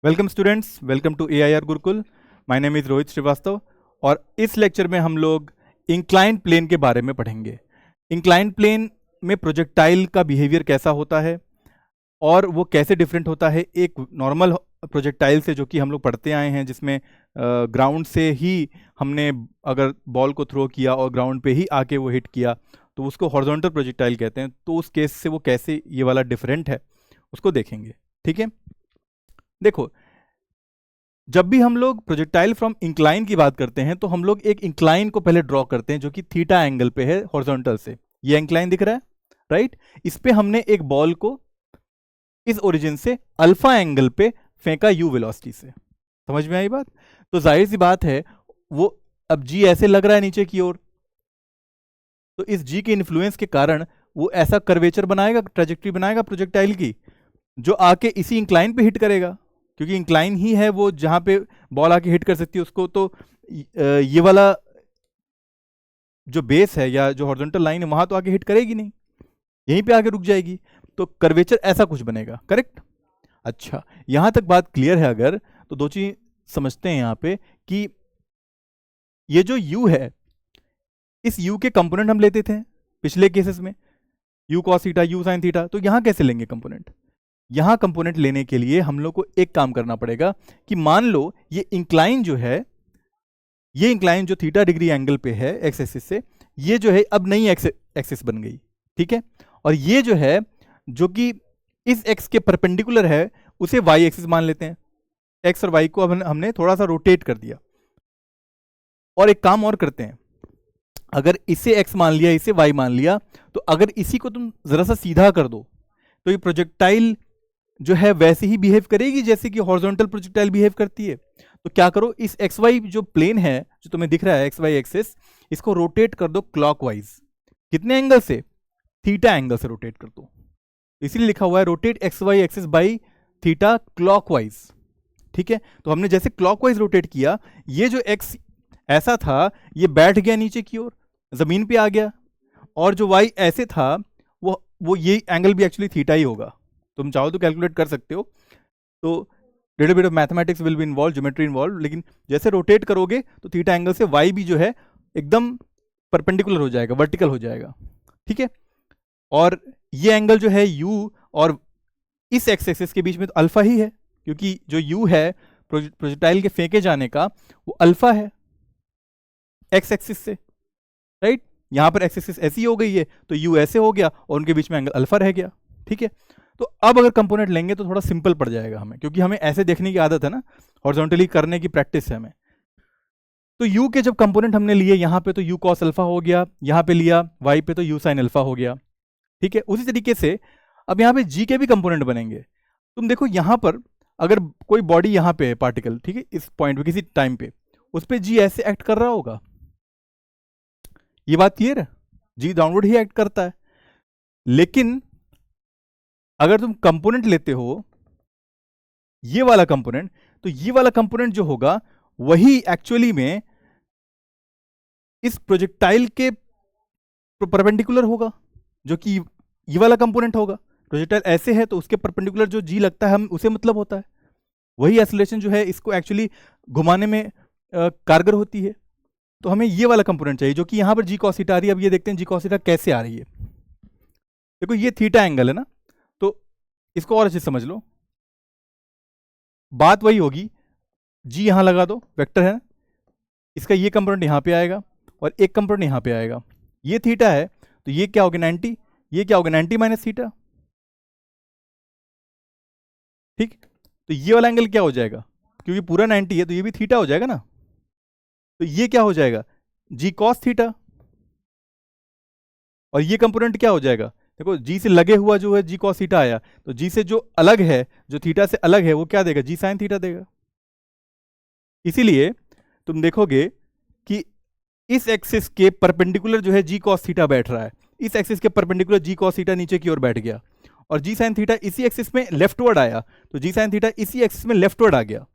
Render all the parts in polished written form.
Welcome students, welcome to AIR Gurukul. My name is Rohit Shrivastava और इस lecture में हम लोग इंक्लाइंड प्लेन के बारे में पढ़ेंगे। इंक्लाइंड प्लेन में प्रोजेक्टाइल का बिहेवियर कैसा होता है और वो कैसे डिफरेंट होता है एक नॉर्मल प्रोजेक्टाइल से, जो कि हम लोग पढ़ते आए हैं, जिसमें ग्राउंड से ही हमने अगर बॉल को थ्रो किया और ग्राउंड पे ही आके वो हिट किया तो उसको हॉरिजॉन्टल प्रोजेक्टाइल कहते हैं। तो उस केस से वो कैसे ये वाला डिफरेंट है उसको देखेंगे। ठीक है, देखो, जब भी हम लोग प्रोजेक्टाइल फ्रॉम इंक्लाइन की बात करते हैं तो हम लोग एक इंक्लाइन को पहले ड्रॉ करते हैं जो कि थीटा एंगल पे है हॉरिजॉन्टल से। ये इंक्लाइन दिख रहा है, राइट। इस पे हमने एक बॉल को इस ओरिजिन से अल्फा एंगल पे फेंका यू वेलोसिटी से। समझ में आई बात? तो जाहिर सी बात है, वो अब जी ऐसे लग रहा है नीचे की ओर, तो इस जी के इन्फ्लुएंस के कारण वो ऐसा कर्वेचर बनाएगा, ट्रेजेक्ट्री बनाएगा प्रोजेक्टाइल की, जो आके इसी इंक्लाइन पे हिट करेगा, क्योंकि इंक्लाइन ही है वो जहां पे बॉल आके हिट कर सकती है उसको। तो ये वाला जो बेस है या जो हॉरिजॉन्टल लाइन है वहां तो आके हिट करेगी नहीं, यहीं पे आके रुक जाएगी। तो कर्वेचर ऐसा कुछ बनेगा, करेक्ट। अच्छा, यहां तक बात क्लियर है अगर, तो दो चीज समझते हैं यहां पे कि ये जो यू है, इस यू के कंपोनेंट हम लेते थे पिछले केसेस में, you cos theta, you sine theta. तो यहां कैसे लेंगे कंपोनेंट? यहां कंपोनेंट लेने के लिए हम लोग को एक काम करना पड़ेगा कि मान लो ये इंक्लाइन जो है, ये इंक्लाइन जो थीटा डिग्री एंगल पे है एक्स एक्सिस से, ये जो है अब नई एक्स एक्सिस बन गई, ठीक है। और ये जो है, जो कि इस एक्स के परपेंडिकुलर है, उसे वाई एक्सिस मान लेते हैं। एक्स और वाई को अब हमने थोड़ा सा रोटेट कर दिया। और एक काम और करते हैं, अगर इसे एक्स मान लिया, इसे वाई मान लिया, तो अगर इसी को तुम जरा सा सीधा कर दो तो ये प्रोजेक्टाइल जो है वैसे ही बिहेव करेगी जैसे कि हॉरिजॉन्टल प्रोजेक्टाइल बिहेव करती है। तो क्या करो, इस एक्स वाई जो प्लेन है जो तुम्हें दिख रहा है एक्स वाई एक्सिस, इसको रोटेट कर दो क्लॉकवाइज। कितने एंगल से? थीटा एंगल से रोटेट कर दो। इसीलिए लिखा हुआ है rotate X Y axis by theta clockwise. ठीक है, तो हमने जैसे क्लॉकवाइज रोटेट किया, ये जो एक्स ऐसा था ये बैठ गया नीचे की ओर, जमीन पे आ गया। और जो वाई ऐसे था, वो ये एंगल भी एक्चुअली थीटा ही होगा। तुम चाहो तो कैलकुलेट कर सकते हो। तो little bit of mathematics will be involve, geometry involve, लेकिन जैसे रोटेट करोगे तो थीटा एंगल से वाई भी जो है एकदम परपेंडिकुलर हो जाएगा, वर्टिकल हो जाएगा। ठीक है, और ये एंगल जो है यू और इस एक्स एक्सिस के बीच में तो अल्फा ही है, क्योंकि जो यू है प्रोजेक्टाइल के फेंके जाने का, वो अल्फा है एक्स एक्सिस से, राइट। यहां पर एक्स एक्सिस ऐसी हो गई है तो यू ऐसे हो गया और उनके बीच में एंगल अल्फा रह गया। ठीक है, तो अब अगर कंपोनेंट लेंगे तो थोड़ा सिंपल पड़ जाएगा हमें, क्योंकि हमें ऐसे देखने की आदत है ना, हॉरिजॉन्टली करने की प्रैक्टिस है हमें। तो यू के जब कंपोनेंट हमने लिए यहां पे तो यू कॉस अल्फा हो गया, यहां पे लिया वाई पे तो यू साइन अल्फा हो गया। ठीक है, उसी तरीके से अब यहां पे जी के भी कंपोनेंट बनेंगे। तुम देखो यहां पर अगर कोई बॉडी यहां पे है पार्टिकल, ठीक है, इस पॉइंट पे किसी टाइम पे, उस पर जी ऐसे एक्ट कर रहा होगा। ये बात क्लियर है, जी डाउनवर्ड ही एक्ट करता है। लेकिन अगर तुम कंपोनेंट लेते हो ये वाला कंपोनेंट, तो ये वाला कंपोनेंट जो होगा वही एक्चुअली में इस प्रोजेक्टाइल के परपेंडिकुलर होगा, जो कि ये वाला कंपोनेंट होगा। प्रोजेक्टाइल ऐसे है तो उसके परपेंडिकुलर जो जी लगता है हम उसे मतलब होता है। वही एक्सीलरेशन जो है इसको एक्चुअली घुमाने में कारगर होती है। तो हमें ये वाला कंपोनेंट चाहिए जो कि यहां पर जी कॉस थीटा आ रही है। अब ये देखते हैं जी कॉस थीटा कैसे आ रही है। देखो ये थीटा एंगल है ना, तो इसको और अच्छे से समझ लो। बात वही होगी, जी यहां लगा दो, वेक्टर है, इसका ये कंपोनेंट यहां पे आएगा और एक कंपोनेंट यहां पे आएगा। ये थीटा है तो ये क्या होगा 90, ये क्या होगा 90 माइनस थीटा। ठीक, तो ये वाला एंगल क्या हो जाएगा, क्योंकि पूरा 90 है तो ये भी थीटा हो जाएगा ना। तो ये क्या हो जाएगा, जी कॉस थीटा। और ये कंपोनेंट क्या हो जाएगा, देखो जी से लगे हुआ जो है जी कॉस थीटा आया, तो जी से जो अलग है, जो थीटा से अलग है, वो क्या देगा, जी साइन थीटा देगा। इसीलिए तुम देखोगे कि इस एक्सिस के परपेंडिकुलर जो है जी कॉस थीटा बैठ रहा है, इस एक्सिस के परपेंडिकुलर जी कॉस थीटा नीचे की ओर बैठ गया, और जी साइन थीटा इसी एक्सिस में लेफ्टवर्ड आया, तो जी साइन थीटा इसी एक्सिस में लेफ्टवर्ड आ गया।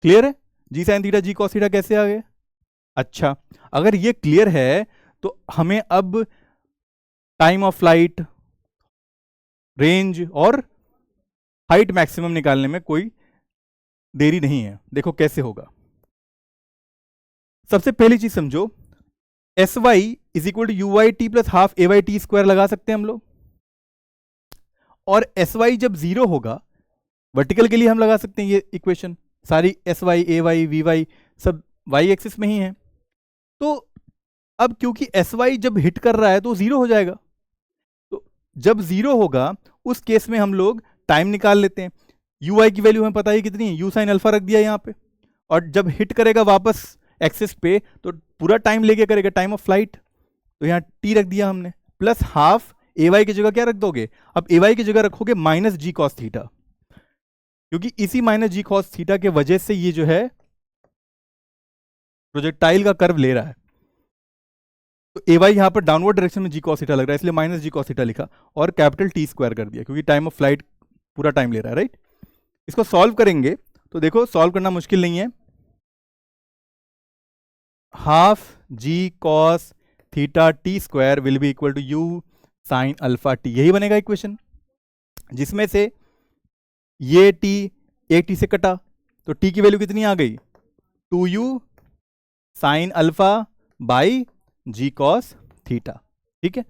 क्लियर है, जी साइन थीटा जी कॉस थीटा कैसे आ गए। अच्छा, अगर ये क्लियर है तो हमें अब टाइम ऑफ फ्लाइट, रेंज और हाइट मैक्सिमम निकालने में कोई देरी नहीं है। देखो कैसे होगा। सबसे पहली चीज समझो, S Y is equal to U Y T plus half A Y T square लगा सकते हैं हम लोग। और एस वाई जब जीरो होगा, वर्टिकल के लिए हम लगा सकते हैं ये इक्वेशन, सारी S Y A Y V Y सब वाई एक्सिस में ही है। तो अब क्योंकि एस वाई जब हिट कर रहा है तो जीरो हो जाएगा, तो जब जीरो होगा उस केस में हम लोग टाइम निकाल लेते हैं। यू आई की वैल्यू हमें पता है कितनी है, यू साइन अल्फा रख दिया यहाँ पे, और जब हिट करेगा वापस एक्सिस पे तो पूरा टाइम लेके करेगा, टाइम ऑफ फ्लाइट, तो यहाँ टी रख दिया हमने, प्लस हाफ ए वाई की जगह क्या रख दोगे, अब ए वाई की जगह रखोगे माइनस जी कॉस थीटा, क्योंकि इसी माइनस जी कॉस थीटा के वजह से ये जो है प्रोजेक्टाइल का कर्व ले रहा है। तो ए वाई यहां पर डाउनवर्ड डायरेक्शन में जी कॉस थीटा लग रहा है, इसलिए माइनस जी कॉस थीटा लिखा और कैपिटल टी स्क्वायर कर दिया, क्योंकि टाइम ऑफ फ्लाइट पूरा टाइम ले रहा है, राइट। इसको सॉल्व करेंगे तो देखो सॉल्व करना मुश्किल नहीं है। Half g cos theta t square will be equal to u sine alpha t, यही बनेगा इक्वेशन, जिसमें से ये टी एक टी से कटा, तो टी की वैल्यू कितनी आ गई, 2u sine alpha by g cos theta. ठीक है,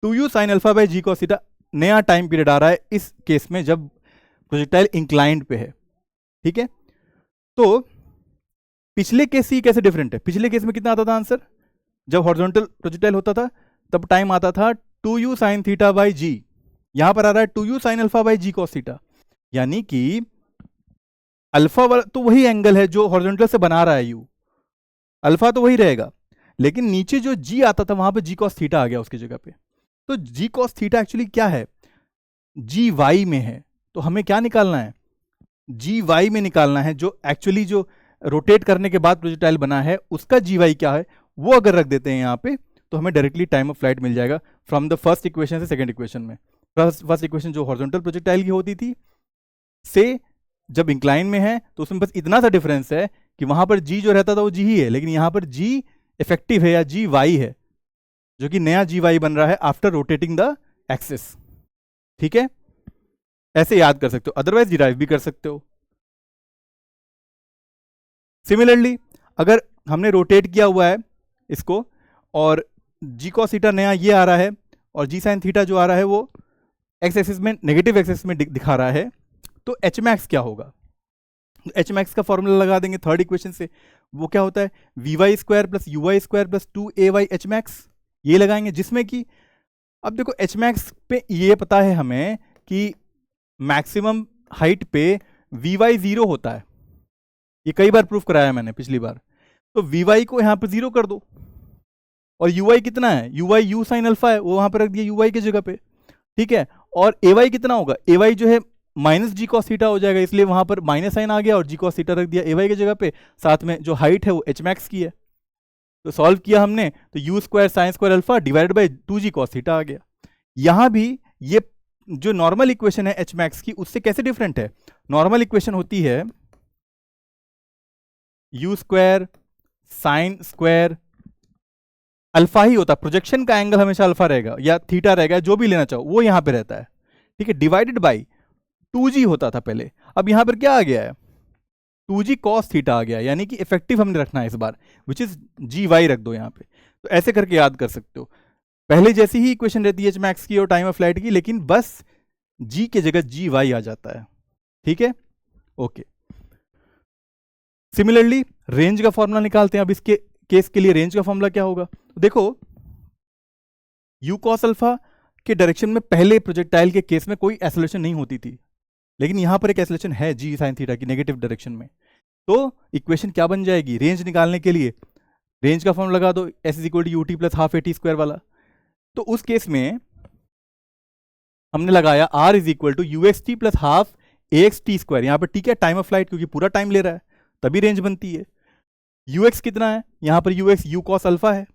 2u sine alpha by g cos theta नया टाइम पीरियड आ रहा है इस केस में जब प्रोजेक्टाइल इंक्लाइंड पे है। ठीक है, तो पिछले केस से कैसे डिफरेंट है, पिछले केस में कितना आता था आंसर, जब हॉरिजॉन्टल प्रोजेक्टाइल होता था तब टाइम आता था 2u साइन थीटा बाई जी, यहां पर आ रहा है 2u sine alpha by g cos theta, यानी कि अल्फा वाला तो वही एंगल है जो हॉरिजॉन्टल से बना रहा है यू, अल्फा तो वही रहेगा, लेकिन नीचे जो जी आता था वहां पे जी कॉस थीटा आ गया उसकी जगह पे। तो जी कॉस थीटा एक्चुअली क्या है, जी वाई में है, तो हमें क्या निकालना है, जी वाई में निकालना है, जो एक्चुअली जो रोटेट करने के बाद प्रोजेक्टाइल बना है उसका जी वाई क्या है, वो अगर रख देते हैं यहाँ पे तो हमें डायरेक्टली टाइम ऑफ फ्लाइट मिल जाएगा फ्रॉम द फर्स्ट इक्वेशन से सेकंड इक्वेशन में। फर्स्ट इक्वेशन जो हॉरिजॉन्टल प्रोजेक्टाइल की होती थी से जब इंक्लाइन में है तो उसमें बस इतना सा डिफरेंस है कि वहां पर जी जो रहता था वो जी ही है, लेकिन यहां पर जी इफेक्टिव है या जी वाई है, जो कि नया जी वाई बन रहा है आफ्टर रोटेटिंग द एक्सिस। ठीक है, ऐसे याद कर सकते हो, अदरवाइज डिराइव भी कर सकते हो। सिमिलरली अगर हमने रोटेट किया हुआ है इसको और जी कॉस थीटा नया ये आ रहा है और जी साइन थीटा जो आ रहा है वो एक्स एक्सिस में नेगेटिव एक्सिस में दिखा रहा है, तो एच मैक्स क्या होगा, एच मैक्स का फॉर्मूला लगा देंगे थर्ड इक्वेशन से, वो क्या होता है v y square plus u y square plus 2ay h max, ये लगाएंगे, जिसमें कि अब देखो एच मैक्स पे ये पता है हमें कि मैक्सिमम हाइट पे वी वाई जीरो होता है, ये कई बार प्रूफ कराया मैंने पिछली बार, तो वी वाई को यहां पर जीरो कर दो, और यू वाई कितना है, you why you sine alpha है, वो वहां पर रख दिया यू वाई की जगह पे। ठीक है, और ए वाई कितना होगा, ए वाई जो है माइनस जी कॉस थीटा हो जाएगा, इसलिए वहां पर माइनस साइन आ गया और जी कॉस थीटा रख दिया ए वाई की जगह पे, साथ में जो हाइट है वो एच मैक्स की है, तो सॉल्व किया हमने तो u square sine square alpha divide by 2g cos theta आ गया। यहां भी ये जो नॉर्मल इक्वेशन है एच मैक्स की उससे कैसे डिफरेंट है, नॉर्मल इक्वेशन होती है u square sine square alpha ही होता, प्रोजेक्शन का एंगल हमेशा अल्फा रहेगा या थीटा रहेगा, जो भी लेना चाहो वो यहां पे रहता है। ठीक है, डिवाइडेड बाई 2g होता था पहले, अब यहां पर क्या आ गया है 2g cos थीटा आ गया, यानी कि इफेक्टिव हमने रखना है इस बार, विच इज जी वाई रख दो यहाँ पे, तो ऐसे करके याद कर सकते हो। पहले जैसी ही इक्वेशन रहती है एच मैक्स की और टाइम ऑफ फ्लाइट की, लेकिन बस जी के जगह जी वाई आ जाता है। ठीक है, ओके। सिमिलरली रेंज का फॉर्मूला निकालते हैं, अब इसके केस के लिए रेंज का फॉर्मूला क्या होगा, तो देखो यू कॉस अल्फा के डायरेक्शन में पहले प्रोजेक्टाइल के केस में कोई एक्सेलरेशन नहीं होती थी, लेकिन यहां पर एक एक्सेलरेशन है जी साइन थीटा की नेगेटिव डायरेक्शन में, तो इक्वेशन क्या बन जाएगी, रेंज निकालने के लिए रेंज का फॉर्म लगा दो, s is equal to u t plus half a t square वाला, तो उस केस में हमने लगाया r is equal to u x t plus half a x t square, यहां पर टी क्या टाइम ऑफ फ्लाइट, क्योंकि पूरा टाइम ले रहा है तभी रेंज बनती है। यू एक्स कितना है, यहां पर u x u cos alpha है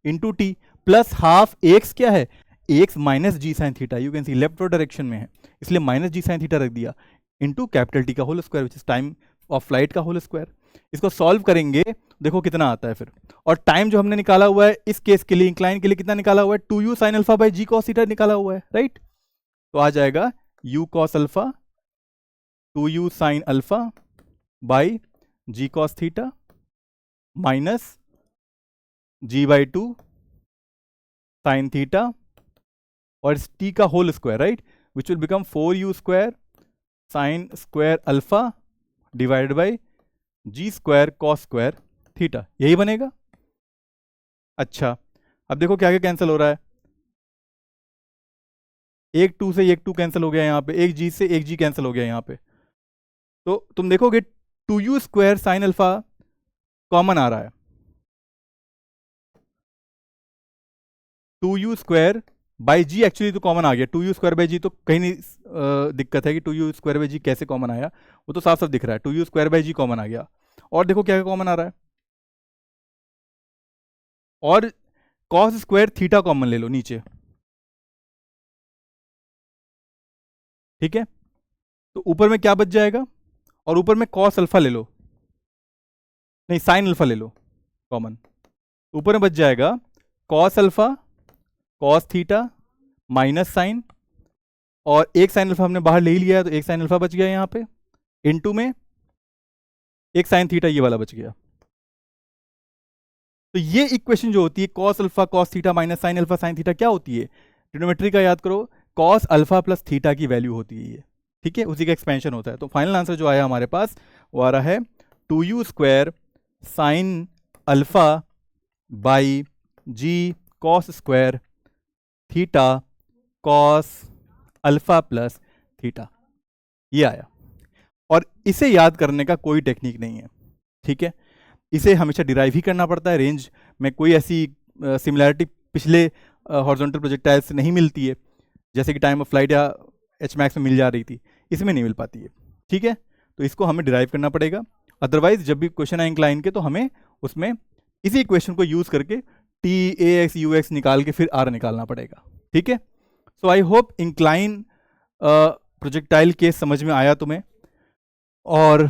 into t plus half a x क्या है, a x minus g sine theta, you can see left direction में है इसलिए माइनस जी साइन थीटा रख दिया, इंटू कैपिटल टी का whole square which is time of flight का whole square. इसको सॉल्व करेंगे देखो कितना आता है फिर, और टाइम जो हमने निकाला हुआ है इस केस के लिए इंक्लाइन के लिए कितना निकाला हुआ है 2u sine alpha by g cos theta निकाला हुआ है, राइट। तो आ जाएगा u cos alpha 2u sine alpha by g cos theta minus g by two sine theta और टी का whole square, right, which will become 4u square sine square alpha divided by g square cos square theta, यही बनेगा। अच्छा, अब देखो क्या क्या cancel हो रहा है, एक टू से एक टू कैंसिल हो गया यहाँ पे, एक जी से एक जी कैंसिल हो गया यहाँ पे, तो तुम देखोगे 2u square sine alpha common आ रहा है, 2u square by g actually तो कॉमन आ गया, 2u स्क्वायर बाई जी तो कहीं नहीं दिक्कत है कि 2u स्क्वायर बाई जी कैसे कॉमन आया, वो तो साफ साफ दिख रहा है, 2u square by g common आ गया। और देखो क्या क्या कॉमन आ रहा है, और कॉस स्क्वायर थीटा कॉमन ले लो नीचे, ठीक है, तो ऊपर में क्या बच जाएगा, और ऊपर में कॉस अल्फा ले लो, नहीं साइन अल्फा ले लो कॉमन, ऊपर में बच जाएगा cos alpha cos theta minus sine, और एक साइन अल्फा हमने बाहर ले ही लिया है तो एक साइन अल्फा बच गया यहाँ पे, इनटू में एक साइन थीटा ये वाला बच गया। तो ये इक्वेशन जो होती है cos alpha cos theta minus sine alpha sine theta क्या होती है, ट्रिग्नोमेट्री का याद करो, कॉस अल्फा प्लस थीटा की वैल्यू होती है ये, ठीक है, उसी का एक्सपेंशन होता है। तो फाइनल आंसर जो आया हमारे पास वो आ रहा है 2u square sine alpha by g cos square theta cos alpha plus theta, ये आया। और इसे याद करने का कोई टेक्निक नहीं है, ठीक है, इसे हमेशा डिराइव ही करना पड़ता है, रेंज में कोई ऐसी सिमिलैरिटी पिछले हॉरिजॉन्टल प्रोजेक्टाइल से नहीं मिलती है, जैसे कि टाइम ऑफ फ्लाइट या एच मैक्स में मिल जा रही थी, इसमें नहीं मिल पाती है, ठीक है, तो इसको हमें डिराइव करना पड़ेगा। अदरवाइज जब भी क्वेश्चन आए इंक्लाइन के तो हमें उसमें इसी इक्वेशन को यूज करके t a x u x निकाल के फिर आर निकालना पड़ेगा, ठीक है। So I hope incline projectile case समझ में आया तुम्हें, और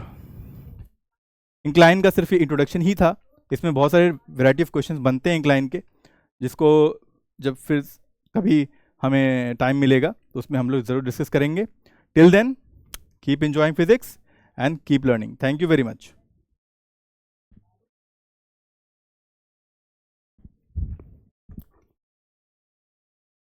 इंक्लाइन का सिर्फ ये इंट्रोडक्शन ही था, इसमें बहुत सारे वैरायटी ऑफ क्वेश्चंस बनते हैं इंक्लाइन के, जिसको जब फिर कभी हमें टाइम मिलेगा तो उसमें हम लोग ज़रूर डिस्कस करेंगे। Till then keep enjoying physics and keep learning. Thank you very much.